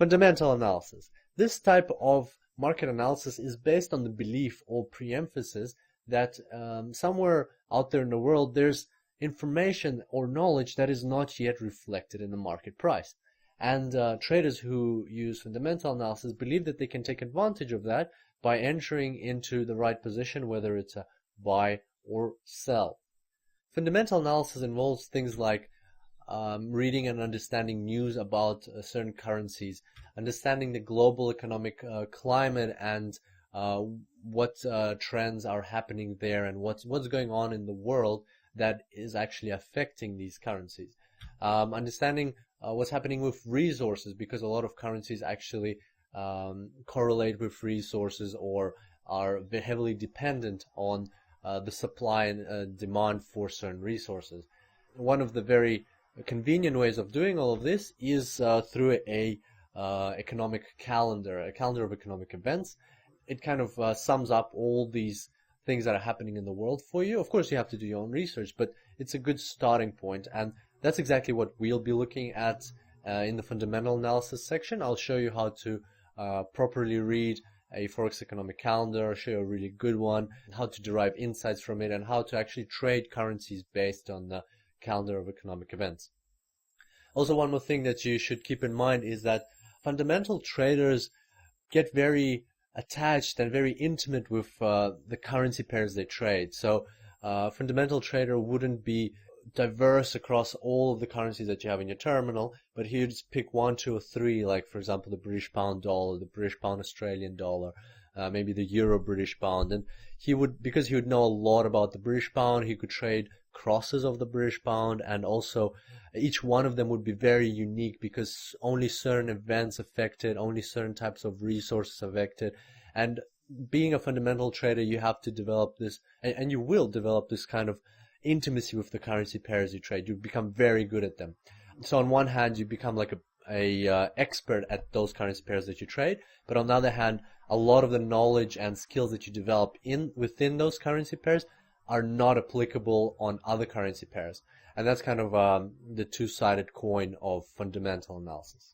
Fundamental analysis. This type of market analysis is based on the belief or pre-emphasis that somewhere out there in the world there's information or knowledge that is not yet reflected in the market price. And traders who use fundamental analysis believe that they can take advantage of that by entering into the right position, whether it's a buy or sell. Fundamental analysis involves things like reading and understanding news about certain currencies, understanding the global economic climate and what trends are happening there and what's going on in the world that is actually affecting these currencies. Understanding what's happening with resources, because a lot of currencies actually correlate with resources or are heavily dependent on the supply and demand for certain resources. One of the very convenient ways of doing all of this is through a economic calendar, a calendar of economic events. It kind of sums up all these things that are happening in the world for you. Of course, you have to do your own research, but it's a good starting point, and that's exactly what we'll be looking at in the fundamental analysis section. I'll show you how to properly read a Forex economic calendar. I'll show you a really good one, how to derive insights from it, and how to actually trade currencies based on the calendar of economic events. Also, one more thing that you should keep in mind is that fundamental traders get very attached and very intimate with the currency pairs they trade. So fundamental trader wouldn't be diverse across all of the currencies that you have in your terminal, but he would just pick one, two, or three, like for example the British pound dollar, the British pound Australian dollar, maybe the euro British pound, and he would, because he would know a lot about the British pound, he could trade crosses of the British pound, and also each one of them would be very unique because only certain events affected, only certain types of resources affected. And being a fundamental trader, you have to develop this, and you will develop this kind of intimacy with the currency pairs you trade. You become very good at them. So on one hand, you become like a expert at those currency pairs that you trade, but on the other hand, a lot of the knowledge and skills that you develop within those currency pairs are not applicable on other currency pairs. And that's kind of the two-sided coin of fundamental analysis.